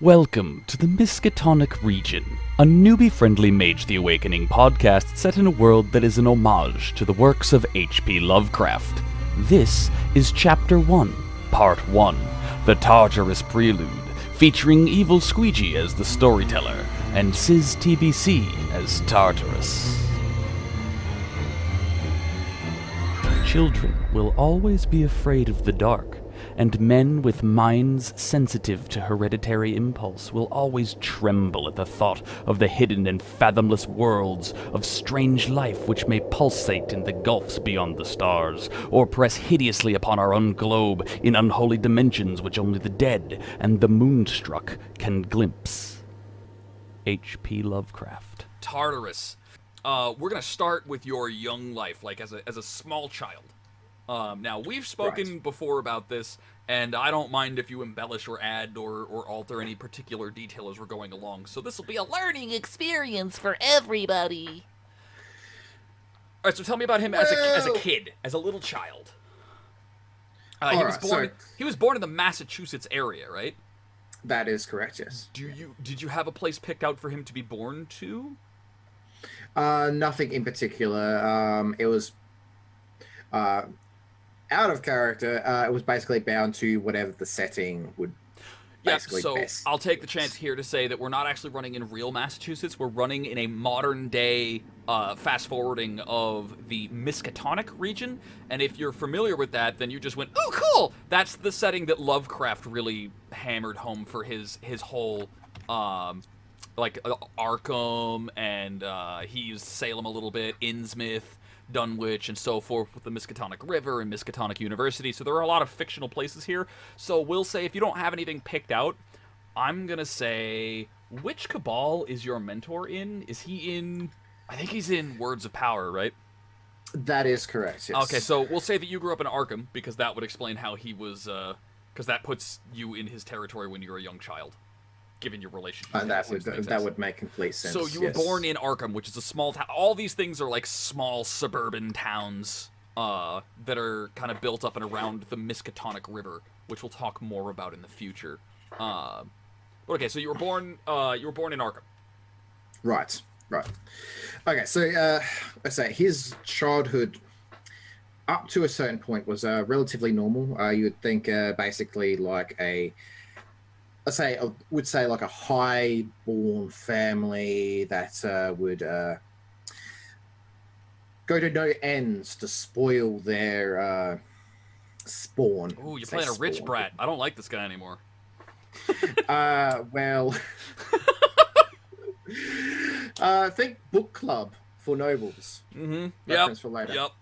Welcome to the Miskatonic Region, a newbie-friendly Mage the Awakening podcast set in a world that is an homage to the works of H.P. Lovecraft. This is Chapter 1, Part 1, the Tartarus Prelude, featuring Evil Squeegee as the storyteller, and Sis TBC as Tartarus. Children will always be afraid of the dark, and men with minds sensitive to hereditary impulse will always tremble at the thought of the hidden and fathomless worlds of strange life which may pulsate in the gulfs beyond the stars, or press hideously upon our own globe in unholy dimensions which only the dead and the moonstruck can glimpse. H.P. Lovecraft. Tartarus. We're gonna start with your young life, like as a small child. Now, we've spoken before about this, and I don't mind if you embellish or add or alter any particular detail as we're going along, so this will be a learning experience for everybody. Alright, so tell me about him as a kid, as a little child. He was born in the Massachusetts area, right? That is correct, yes. Did you have a place picked out for him to be born to? Nothing in particular. It was out of character. It was basically bound to whatever the setting would basically best. I'll take the chance here to say that we're not actually running in real Massachusetts. We're running in a modern-day fast-forwarding of the Miskatonic region. And if you're familiar with that, then you just went, oh, cool! That's the setting that Lovecraft really hammered home for his whole... Arkham, and he used Salem a little bit, Innsmouth, Dunwich, and so forth with the Miskatonic River and Miskatonic University. So there are a lot of fictional places here. So we'll say, if you don't have anything picked out, I'm going to say, which Cabal is your mentor in? Is he in... I think he's in Words of Power, right? That is correct, yes. Okay, so we'll say that you grew up in Arkham, because that would explain how he was... because that puts you in his territory when you were a young child, given your relationship. That would make complete sense. So you were born in Arkham, which is a small town. All these things are like small suburban towns that are kind of built up and around the Miskatonic River, which we'll talk more about in the future. Okay, so you were born in Arkham. Right. Okay, so let's say his childhood up to a certain point was relatively normal. You would think basically like a would say like a high-born family that would go to no ends to spoil their spawn. Ooh, you're playing a rich brat. I don't like this guy anymore. Well, think book club for nobles. Mm-hmm. Reference for later. Yep.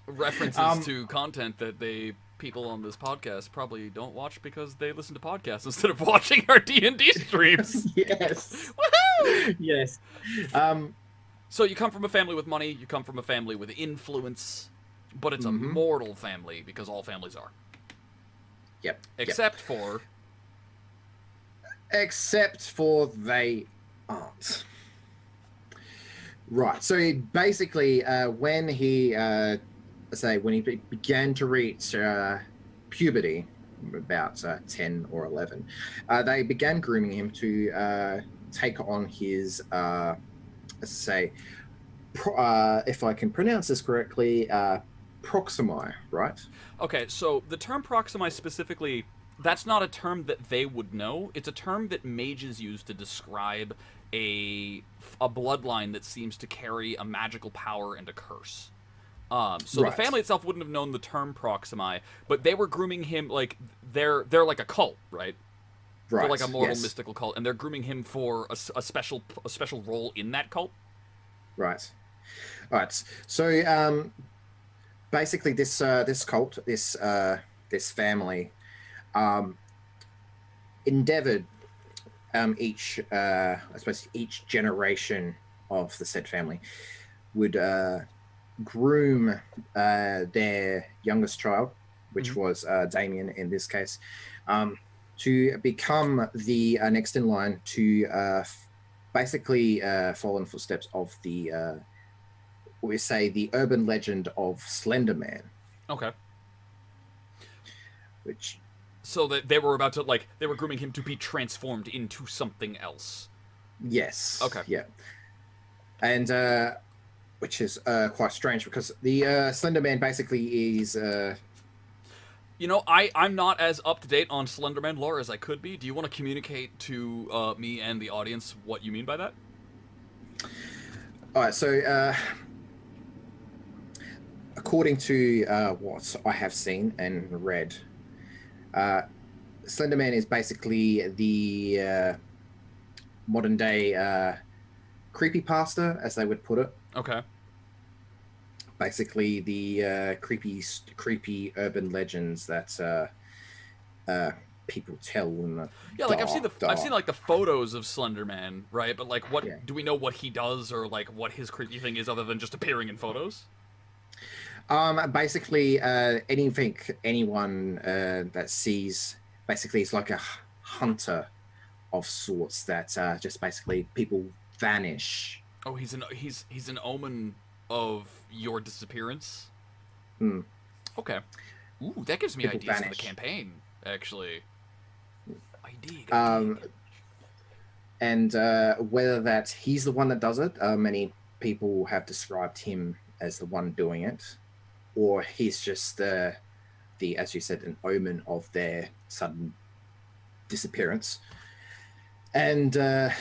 References to content that people on this podcast probably don't watch because they listen to podcasts instead of watching our D&D streams. Yes. Woohoo! Yes. So you come from a family with money, you come from a family with influence, but it's a mortal family, because all families are. Yep. Except for they aren't. Right. So he basically, when he began to reach puberty, about 10 or 11, they began grooming him to take on his, if I can pronounce this correctly, proximi, right? Okay, so the term proximi specifically, that's not a term that they would know. It's a term that mages use to describe a bloodline that seems to carry a magical power and a curse. The family itself wouldn't have known the term proximi, but they were grooming him like they're like a cult, right? Right. They're like a mortal mystical cult, and they're grooming him for a special role in that cult. Right. So basically, this cult, this family, endeavored each generation of the said family would groom their youngest child, which was Damien in this case, to become the next in line to basically follow in the footsteps of the the urban legend of Slender Man. Okay. Which So that they were about to, like, they were grooming him to be transformed into something else. Yes. Okay. Yeah. And which is quite strange because the Slender Man basically is. You know, I'm not as up to date on Slenderman lore as I could be. Do you want to communicate to me and the audience what you mean by that? All right. So, according to what I have seen and read, Slender Man is basically the modern day creepypasta, as they would put it. Okay. Basically, the creepy urban legends that people tell in the Yeah, like I've seen dark. like the photos of Slender Man, right? But like, what Yeah. do we know what he does or like what his creepy thing is other than just appearing in photos? Basically, anyone that sees, basically, it's like a hunter of sorts that just basically people vanish. Oh, he's an omen of your disappearance. Hmm. Okay. Ooh, that gives me People ideas for vanish. the campaign. Actually, I dig. And whether that he's the one that does it, many people have described him as the one doing it, or he's just the as you said, an omen of their sudden disappearance. And a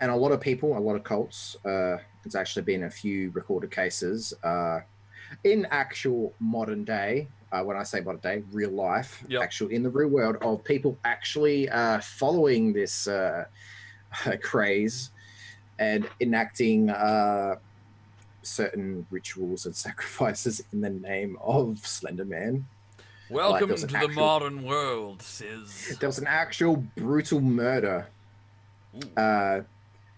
lot of people, a lot of cults. There's actually been a few recorded cases in actual modern day. When I say modern day, real life, Yep. actual in the real world, of people actually following this craze and enacting certain rituals and sacrifices in the name of Slender Man. Welcome Like, to the modern world, Sis. There was an actual brutal murder.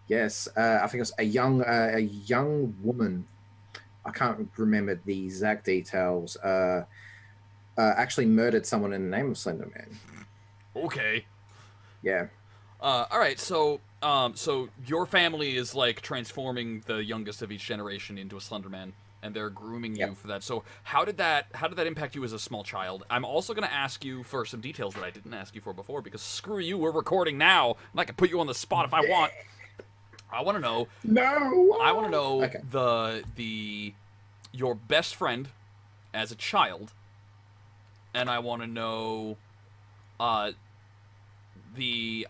Yes, I think it was a young woman. I can't remember the exact details. Actually murdered someone in the name of Slender Man. Okay. Yeah. All right. So, so your family is like transforming the youngest of each generation into a Slender Man, and they're grooming you for that. So, how did that impact you as a small child? I'm also going to ask you for some details that I didn't ask you for before, because screw you, we're recording now, and I can put you on the spot if I want. I want to know. No. I want to know Okay. your best friend as a child, and I want to know the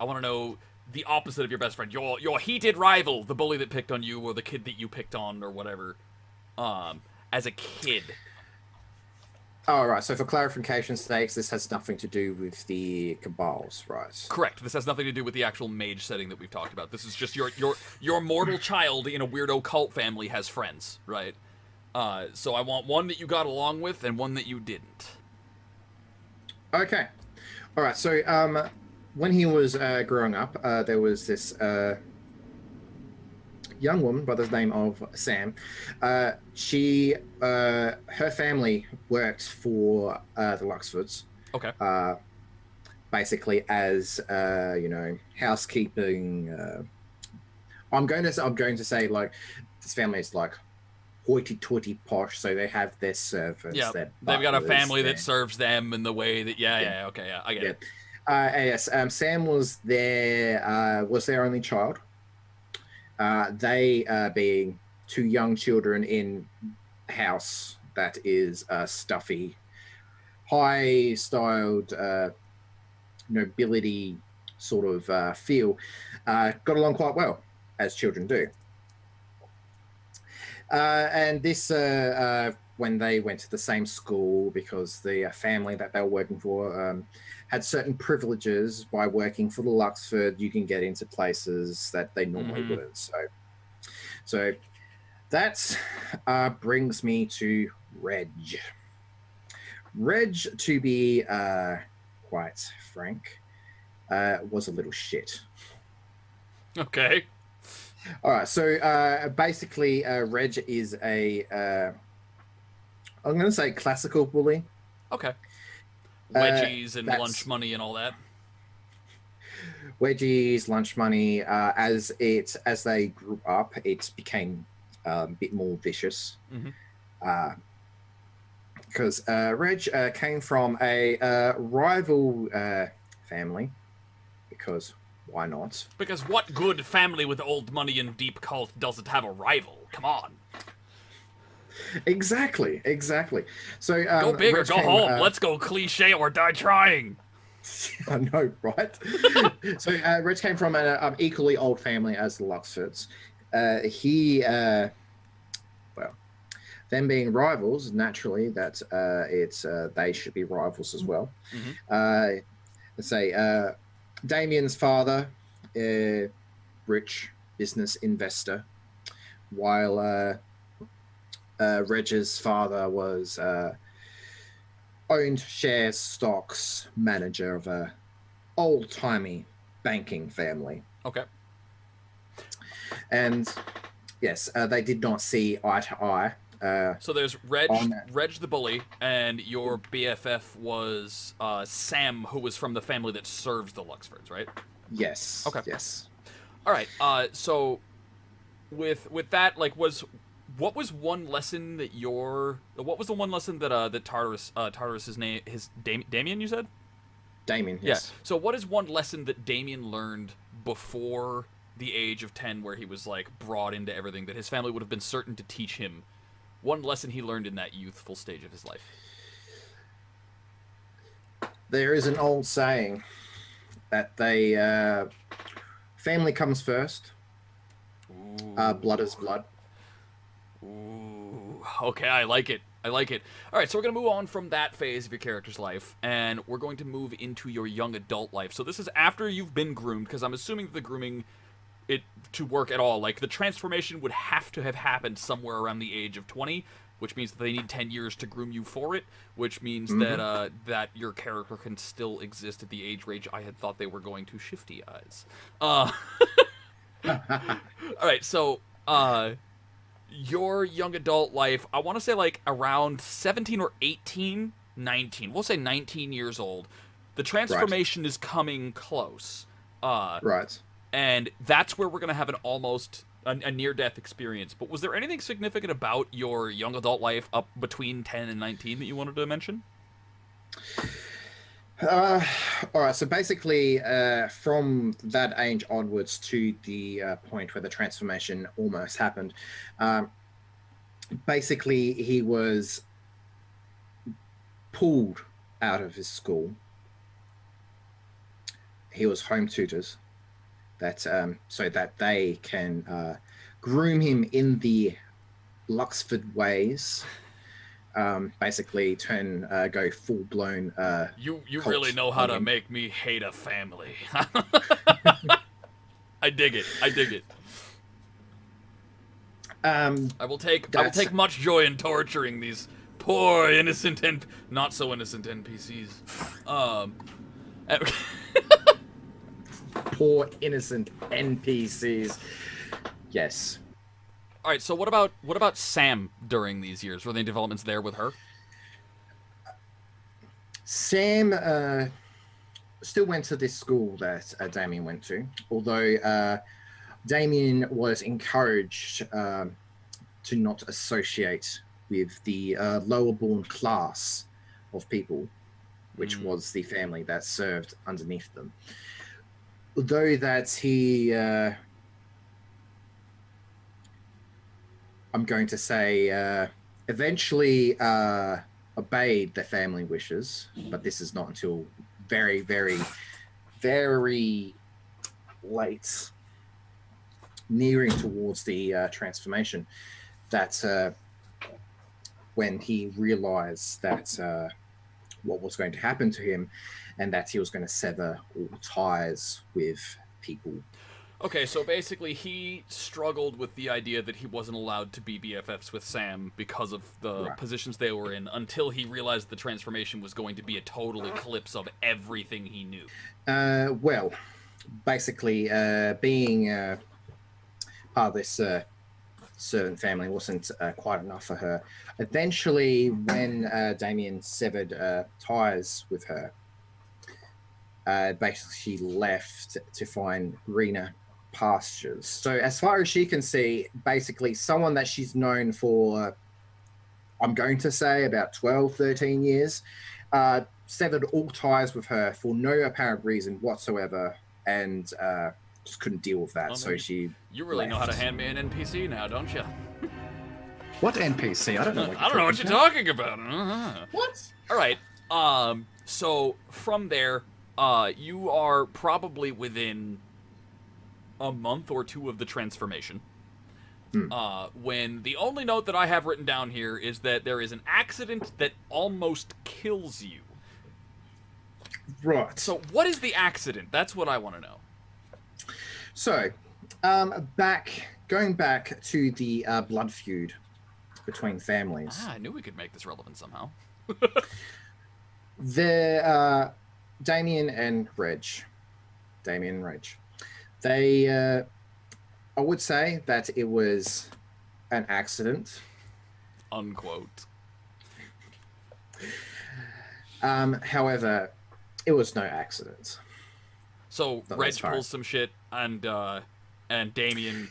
opposite of your best friend, your heated rival, the bully that picked on you, or the kid that you picked on, or whatever. As a kid. All right. So for clarification's sake, this has nothing to do with the cabals, right? Correct. This has nothing to do with the actual mage setting that we've talked about. This is just your mortal child in a weirdo cult family has friends, right? So I want one that you got along with and one that you didn't. Okay. All right. So when he was growing up, there was this young woman by the name of Sam. She, her family worked for the Luxfords. Okay. Basically, as housekeeping. I'm going to say like this family is like hoity-toity posh, so they have their servants. Yeah, their they've got a butlers, family that serves them in the way that okay, I get it. Yes, Sam was their only child. They being two young children in a house that is stuffy, high-styled nobility sort of feel, got along quite well, as children do. And this, when they went to the same school, because the family that they were working for had certain privileges. By working for the Luxford, you can get into places that they normally wouldn't. So that brings me to Reg. Reg, to be quite frank, was a little shit. Okay. All right, so basically, Reg is I'm going to say classical bully. Okay. Wedgies and lunch money and all that. Wedgies, lunch money. As they grew up, it became a bit more vicious. because Reg came from a rival family, because why not? Because what good family with old money and deep cult doesn't have a rival? Come on. Exactly. So Go big or Reg go came, home. Let's go cliche or die trying. I know, right? So Reg came from an equally old family as the Luxfords. Well, them being rivals, naturally, that they should be rivals as well. Mm-hmm. Let's say Damien's father, rich business investor, while Reg's father was owned shares, stocks, manager of a old-timey banking family. Okay. And yes, they did not see eye to eye. So there's Reg the bully, and your BFF was Sam, who was from the family that serves the Luxfords, right? Yes. Okay. Yes. All right. So with that, like, what was one lesson that what was the one lesson that that Tartarus's name, Damien, you said? Damien. Yes. Yeah. So what is one lesson that Damien learned before the age of 10, where he was like brought into everything that his family would have been certain to teach him? One lesson he learned in that youthful stage of his life. There is an old saying that family comes first. Blood is blood. Ooh. Okay, I like it. All right, so we're going to move on from that phase of your character's life, and we're going to move into your young adult life. So this is after you've been groomed, because I'm assuming that the grooming, it to work at all, like the transformation would have to have happened somewhere around the age of 20, which means that they need 10 years to groom you for it, which means that that your character can still exist at the age range I had thought they were going to. Shifty eyes. All right, so your young adult life, I want to say like around 17 or 18, 19. We'll say 19 years old. The transformation is coming close. Right. And that's where we're going to have a near-death experience. But was there anything significant about your young adult life up between 10 and 19 that you wanted to mention? All right. So basically, from that age onwards to the point where the transformation almost happened, basically he was pulled out of his school. He was home tutors. That so that they can groom him in the Luxford ways. Basically go full blown. You really know how to make me hate a family. I dig it. I will take much joy in torturing these poor innocent and not so innocent NPCs. Poor innocent NPCs. Yes. All right. So what about Sam during these years? Were there any developments there with her? Sam still went to this school that Damien went to, although Damien was encouraged to not associate with the lower-born class of people, which was the family that served underneath them. Though that he, I'm going to say, eventually obeyed the family wishes, but this is not until very, very, very late, nearing towards the transformation, that when he realized that what was going to happen to him, and that he was going to sever all ties with people. Okay, so basically he struggled with the idea that he wasn't allowed to be BFFs with Sam because of the positions they were in, until he realized the transformation was going to be a total eclipse of everything he knew. Well, basically, being part of this servant family wasn't quite enough for her. Eventually, when Damien severed ties with her, basically she left to find greener pastures. So as far as she can see, basically someone that she's known for I'm going to say about 12, 13 years, severed all ties with her for no apparent reason whatsoever, and just couldn't deal with that. Well, so man, she you really know how to hand me an NPC now, don't you? What NPC? I don't know. I don't know what you're talking about. What? All right. So from there, you are probably within a month or two of the transformation. When the only note that I have written down here is that there is an accident that almost kills you. Right. So what is the accident? That's what I want to know. So, going back to the blood feud between families. I knew we could make this relevant somehow. Damien and Reg. They, I would say that it was an accident. Unquote. However, it was no accident. So Reg pulls some shit, and Damien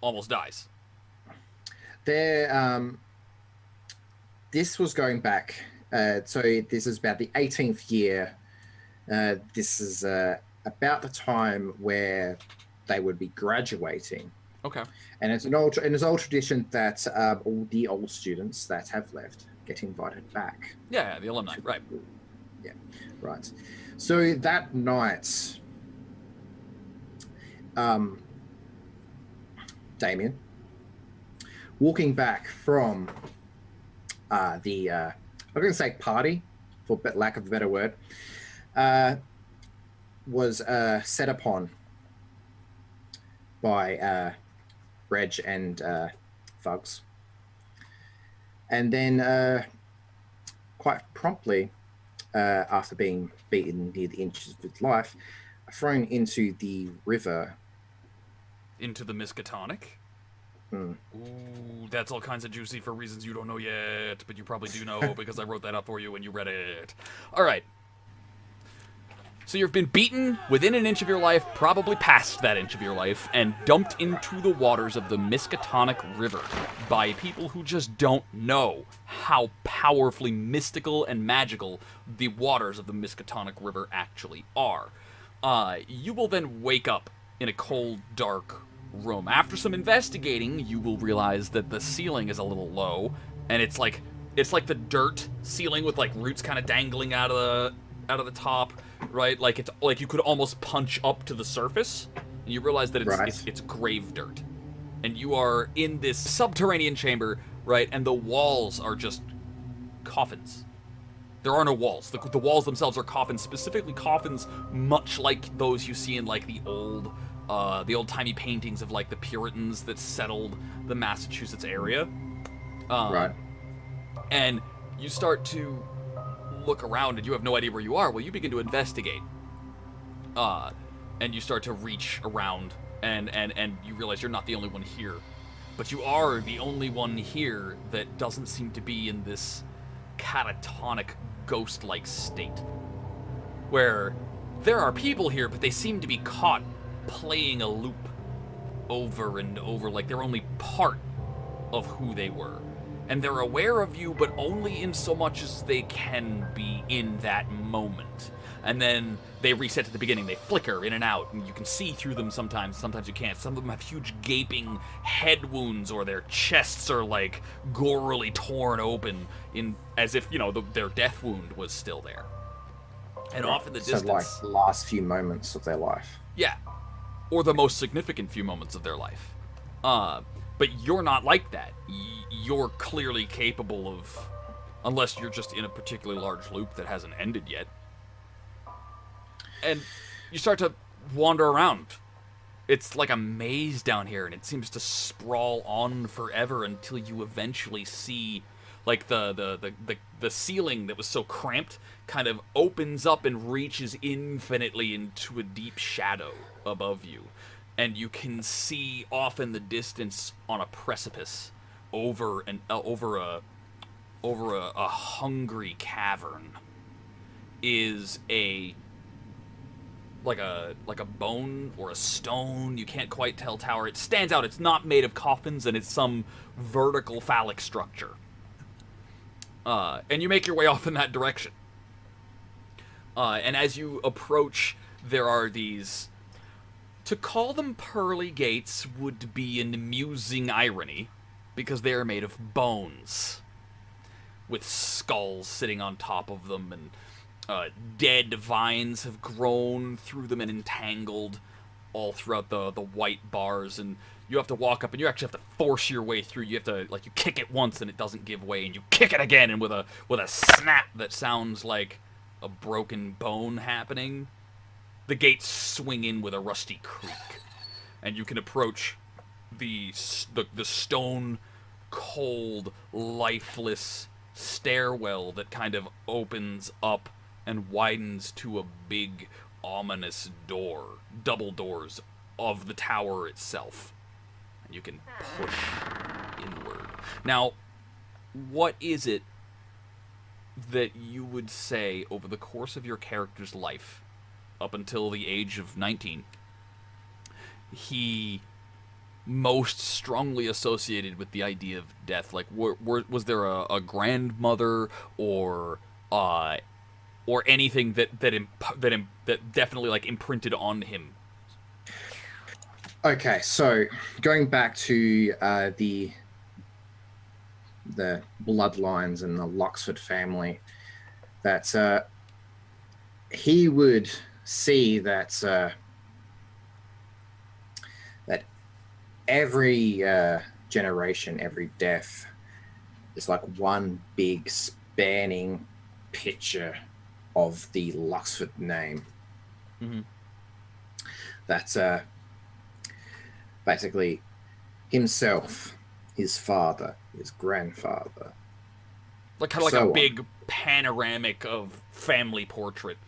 almost dies. This was going back. So this is about the 18th year. This is about the time where they would be graduating. Okay. And it's an old tradition that all the old students that have left get invited back. Yeah, the alumni, right? Yeah, right. So that night, Damien, walking back from I'm going to say party, for lack of a better word, was set upon by Reg and Thugs. And then quite promptly, after being beaten near the inches of his life, thrown into the river. Into the Miskatonic? Mm. Ooh, that's all kinds of juicy for reasons you don't know yet, but you probably do know because I wrote that up for you when you read it. All right. So you've been beaten within an inch of your life, probably past that inch of your life, and dumped into the waters of the Miskatonic River by people who just don't know how powerfully mystical and magical the waters of the Miskatonic River actually are. You will then wake up in a cold, dark room. After some investigating, you will realize that the ceiling is a little low, and it's like the dirt ceiling with like roots kind of dangling out of the top, right? Like it's like you could almost punch up to the surface, and you realize that it's grave dirt, and you are in this subterranean chamber, right? And the walls are just coffins. There are no walls. The walls themselves are coffins, specifically coffins much like those you see in like the old-timey paintings of like the Puritans that settled the Massachusetts area. Right. And you start to look around and you have no idea where you are. Well, you begin to investigate. And you start to reach around and you realize you're not the only one here. But you are the only one here that doesn't seem to be in this catatonic, ghost-like state. Where there are people here, but they seem to be caught playing a loop over and over, like they're only part of who they were. And they're aware of you, but only in so much as they can be in that moment. And then they reset to the beginning. They flicker in and out, and you can see through them sometimes. Sometimes you can't. Some of them have huge gaping head wounds, or their chests are like gorily torn open, as if their death wound was still there. And off in the distance, like the last few moments of their life. Yeah, or the most significant few moments of their life. But you're not like that. You're clearly capable of, unless you're just in a particularly large loop that hasn't ended yet. And you start to wander around. It's like a maze down here, and it seems to sprawl on forever until you eventually see, like the ceiling that was so cramped kind of opens up and reaches infinitely into a deep shadow above you. And you can see off in the distance on a precipice over a hungry cavern is like a bone or a stone, you can't quite tell, tower. It stands out. It's not made of coffins, and it's some vertical phallic structure. And you make your way off in that direction. And as you approach, there are these... To call them pearly gates would be an amusing irony, because they are made of bones, with skulls sitting on top of them, and dead vines have grown through them and entangled all throughout the white bars, and you have to walk up, and you actually have to force your way through. You have to, like, you kick it once and it doesn't give way, and you kick it again, and with a snap that sounds like a broken bone happening, the gates swing in with a rusty creak, and you can approach the stone, cold, lifeless stairwell that kind of opens up and widens to a big, ominous door, double doors of the tower itself. And you can push inward. Now, what is it that you would say over the course of your character's life, up until the age of 19, he most strongly associated with the idea of death? Like, was there a grandmother or anything that definitely, like, imprinted on him? Okay, so going back to the bloodlines and the Luxford family, that he would see that that every generation, every death is like one big spanning picture of the Luxford name. Mm-hmm. That's basically himself, his father, his grandfather. Like, kind of like a big panoramic of family portrait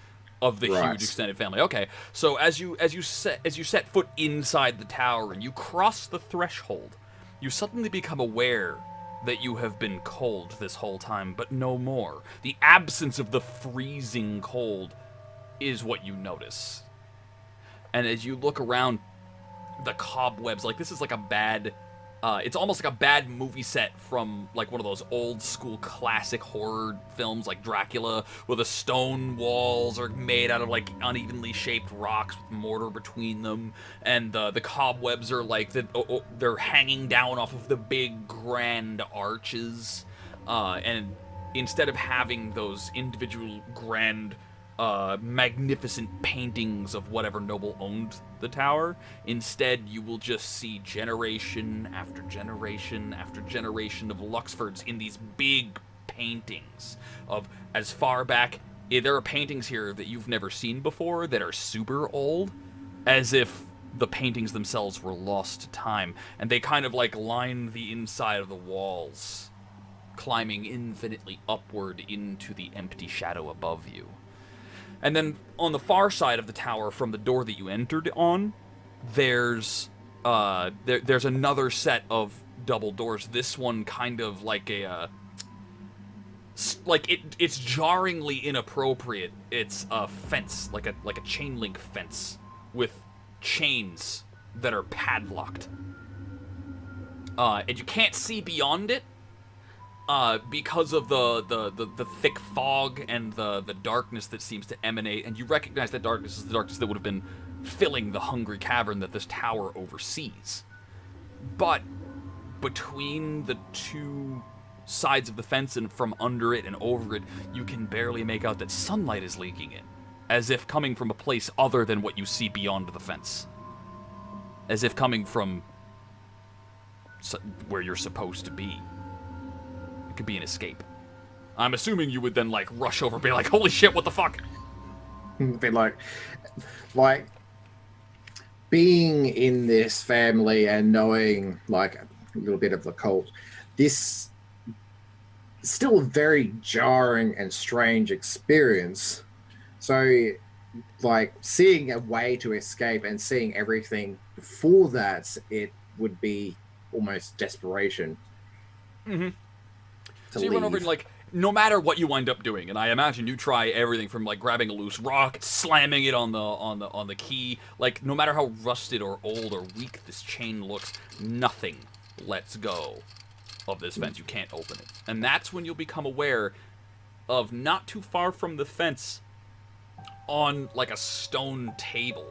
of the huge extended family. Okay, so as you set foot inside the tower and you cross the threshold, you suddenly become aware that you have been cold this whole time, but no more. The absence of the freezing cold is what you notice. And as you look around, the cobwebs, like, this is like a bad... it's almost like a bad movie set from, like, one of those old school classic horror films like Dracula, where the stone walls are made out of, like, unevenly shaped rocks with mortar between them, and the cobwebs are like they're hanging down off of the big grand arches, and instead of having those individual grand magnificent paintings of whatever noble owned the tower, instead you will just see generation after generation after generation of Luxfords in these big paintings of as far back... There are paintings here that you've never seen before that are super old, as if the paintings themselves were lost to time, and they kind of, like, line the inside of the walls, climbing infinitely upward into the empty shadow above you. And then on the far side of the tower, from the door that you entered on, there's another set of double doors. This one kind of like it's jarringly inappropriate. It's a fence, like a chain link fence with chains that are padlocked. And you can't see beyond it, because of the thick fog and the darkness that seems to emanate, and you recognize that darkness is the darkness that would have been filling the hungry cavern that this tower oversees. But between the two sides of the fence and from under it and over it, you can barely make out that sunlight is leaking in, as if coming from a place other than what you see beyond the fence. As if coming from where you're supposed to be. Could be an escape. I'm assuming you would then, like, rush over and be like, holy shit, what the fuck? Be like being in this family and knowing, like, a little bit of the cult, this is still a very jarring and strange experience. So, like, seeing a way to escape and seeing everything before that, it would be almost desperation. Mm-hmm. So you run over and, like, no matter what you wind up doing, and I imagine you try everything from, like, grabbing a loose rock, slamming it on the key, like, no matter how rusted or old or weak this chain looks, nothing lets go. of this fence. You can't open it. And that's when you'll become aware of, not too far from the fence, on like a stone table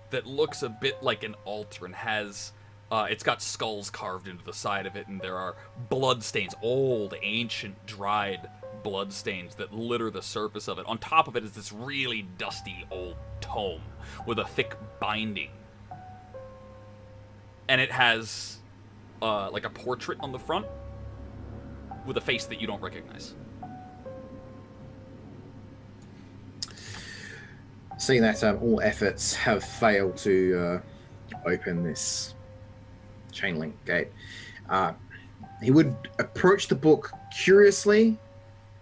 that looks a bit like an altar and has, it's got skulls carved into the side of it, and there are blood stains, old, ancient, dried blood stains that litter the surface of it. On top of it is this really dusty old tome with a thick binding. And it has like a portrait on the front with a face that you don't recognize. Seeing that all efforts have failed to open this chain link gate, he would approach the book curiously,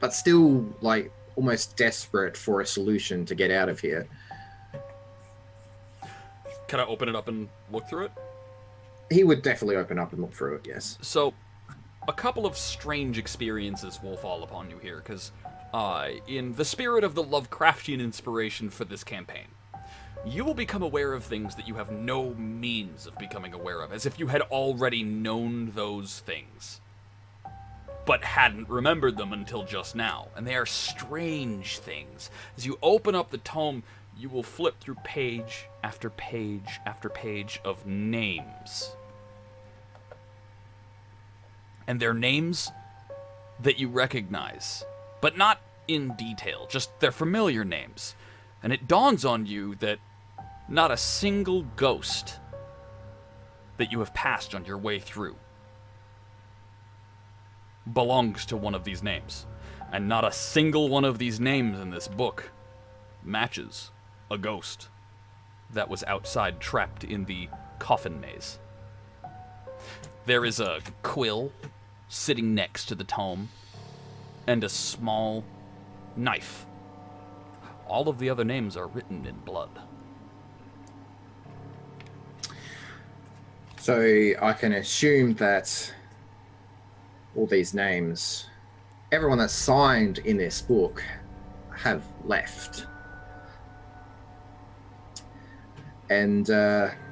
but still like almost desperate for a solution to get out of here. Can I open it up and look through it? He would definitely open up and look through it, yes. So, a couple of strange experiences will fall upon you here, because in the spirit of the Lovecraftian inspiration for this campaign, you will become aware of things that you have no means of becoming aware of, as if you had already known those things, but hadn't remembered them until just now. And they are strange things. As you open up the tome, you will flip through page after page after page of names. And they're names that you recognize, but not in detail, just they're familiar names. And it dawns on you that not a single ghost that you have passed on your way through belongs to one of these names. And not a single one of these names in this book matches a ghost that was outside trapped in the coffin maze. There is a quill sitting next to the tome and a small knife. All of the other names are written in blood. So I can assume that all these names, everyone that's signed in this book, have left. And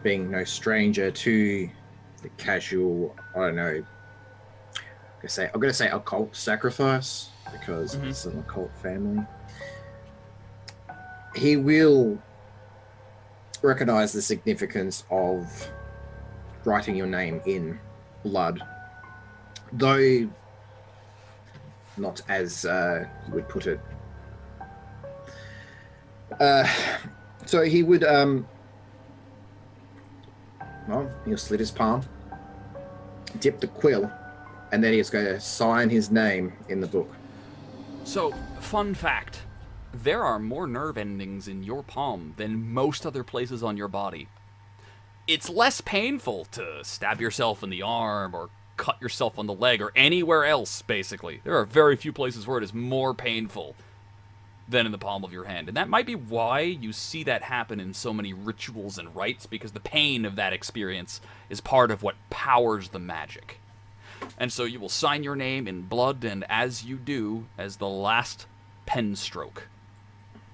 being no stranger to the casual, I don't know, I'm gonna say occult sacrifice, because it's an occult family. He will recognize the significance of writing your name in blood, though not as you would put it. So he would, he'll slit his palm, dip the quill, and then he's going to sign his name in the book. So, fun fact, there are more nerve endings in your palm than most other places on your body. It's less painful to stab yourself in the arm or cut yourself on the leg or anywhere else, basically. There are very few places where it is more painful than in the palm of your hand. And that might be why you see that happen in so many rituals and rites, because the pain of that experience is part of what powers the magic. And so you will sign your name in blood, and as you do, as the last pen stroke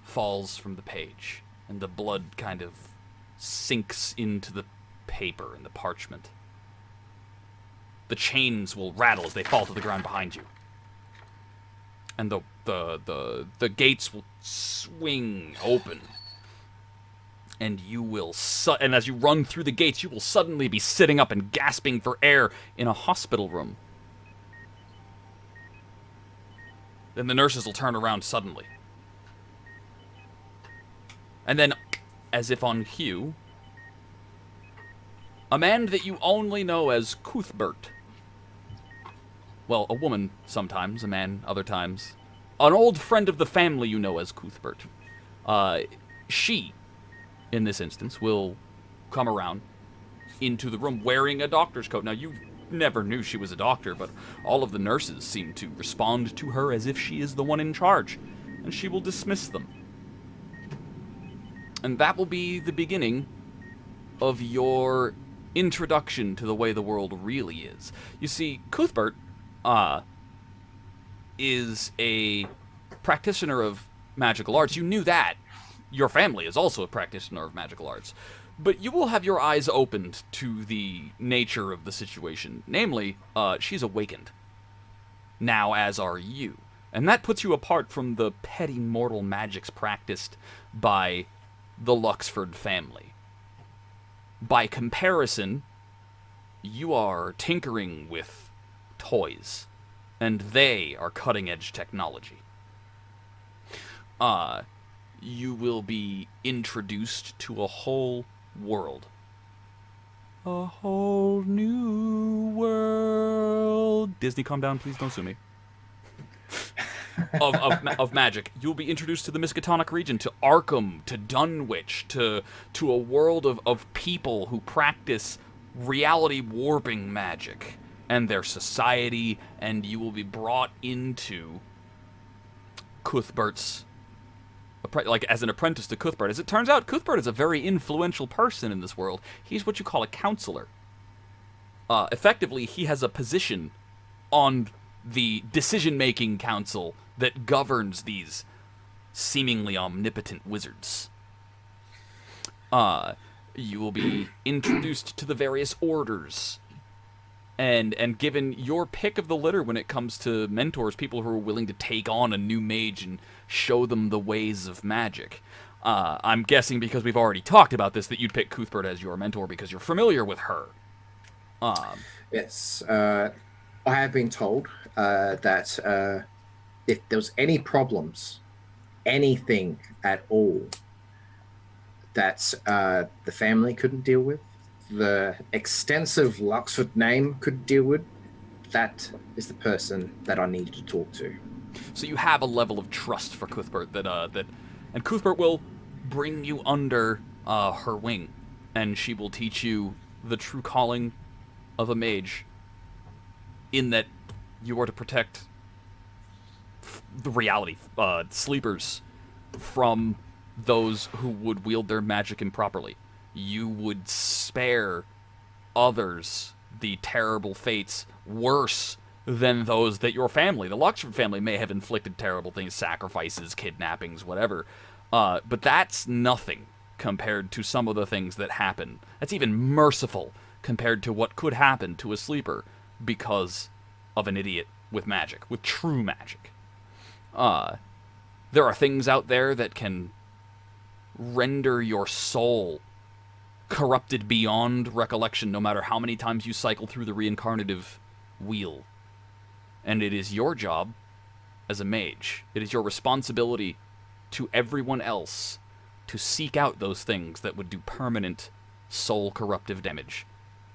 falls from the page, and the blood kind of sinks into the paper and the parchment, the chains will rattle as they fall to the ground behind you. And the gates will swing open. And you will, and as you run through the gates, you will suddenly be sitting up and gasping for air in a hospital room. Then the nurses will turn around suddenly. And then, as if on cue, a man that you only know as Cuthbert. Well, a woman sometimes, a man other times. An old friend of the family you know as Cuthbert. She, in this instance, will come around into the room wearing a doctor's coat. Now, you never knew she was a doctor, but all of the nurses seem to respond to her as if she is the one in charge, and she will dismiss them. And that will be the beginning of your introduction to the way the world really is. You see, Cuthbert is a practitioner of magical arts. You knew that. Your family is also a practitioner of magical arts. But you will have your eyes opened to the nature of the situation. Namely, she's awakened. Now, as are you. And that puts you apart from the petty mortal magics practiced by the Luxford family. By comparison, you are tinkering with toys, and they are cutting-edge technology. You will be introduced to a whole world. A whole new world. Disney, calm down, please don't sue me. of magic. You'll be introduced to the Miskatonic region, to Arkham, to Dunwich, to a world of people who practice reality warping magic and their society, and you will be brought into Cuthbert's, like as an apprentice to Cuthbert. As it turns out, Cuthbert is a very influential person in this world. He's what you call a counselor. Effectively, he has a position on the decision-making council that governs these seemingly omnipotent wizards. You will be introduced to the various orders and given your pick of the litter when it comes to mentors, people who are willing to take on a new mage and show them the ways of magic. I'm guessing because we've already talked about this that you'd pick Cuthbert as your mentor because you're familiar with her. Yes. I have been told that if there was any problems, anything at all, that the family couldn't deal with, the extensive Luxford name could deal with, that is the person that I need to talk to. So you have a level of trust for Cuthbert and Cuthbert will bring you under her wing, and she will teach you the true calling of a mage, in that you are to protect the reality sleepers from those who would wield their magic improperly. You would spare others the terrible fates worse than those that your family, the Luxford family, may have inflicted terrible things, sacrifices, kidnappings, whatever. But that's nothing compared to some of the things that happen. That's even merciful compared to what could happen to a sleeper because of an idiot with magic, with true magic. There are things out there that can render your soul corrupted beyond recollection, no matter how many times you cycle through the reincarnative wheel. And it is your job as a mage, it is your responsibility to everyone else to seek out those things that would do permanent soul corruptive damage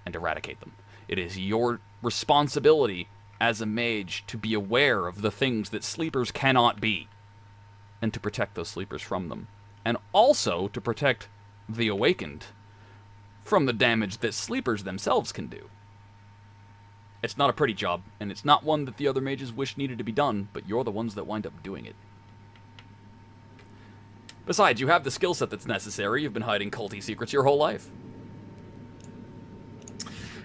and eradicate them. It is your responsibility as a mage to be aware of the things that sleepers cannot be and to protect those sleepers from them. And also to protect the awakened from the damage that sleepers themselves can do. It's not a pretty job, and it's not one that the other mages wish needed to be done, but you're the ones that wind up doing it. Besides, you have the skill set that's necessary. You've been hiding culty secrets your whole life.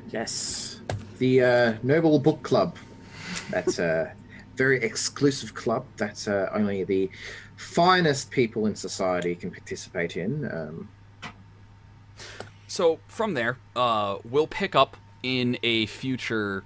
Yes. The Noble Book Club. That's a very exclusive club that only the finest people in society can participate in. So from there, we'll pick up in a future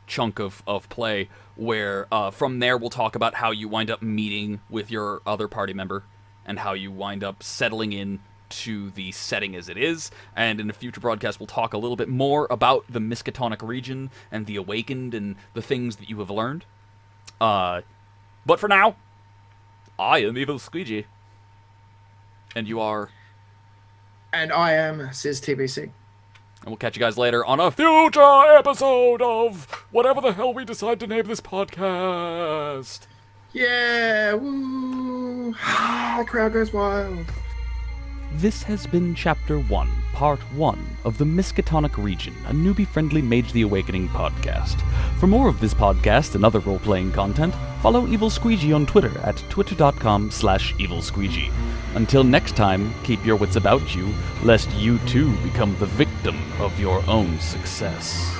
chunk of play where from there we'll talk about how you wind up meeting with your other party member and how you wind up settling in to the setting as it is. And in a future broadcast we'll talk a little bit more about the Miskatonic region and the Awakened and the things that you have learned. But for now, I am Evil Squeegee. And you are... And I am Sis TBC. And we'll catch you guys later on a future episode of whatever the hell we decide to name this podcast. Yeah, woo! The crowd goes wild. This has been Chapter 1, Part 1 of the Miskatonic Region, a newbie-friendly Mage the Awakening podcast. For more of this podcast and other role-playing content, follow Evil Squeegee on Twitter at twitter.com/evilsqueegee. Until next time, keep your wits about you, lest you too become the victim of your own success.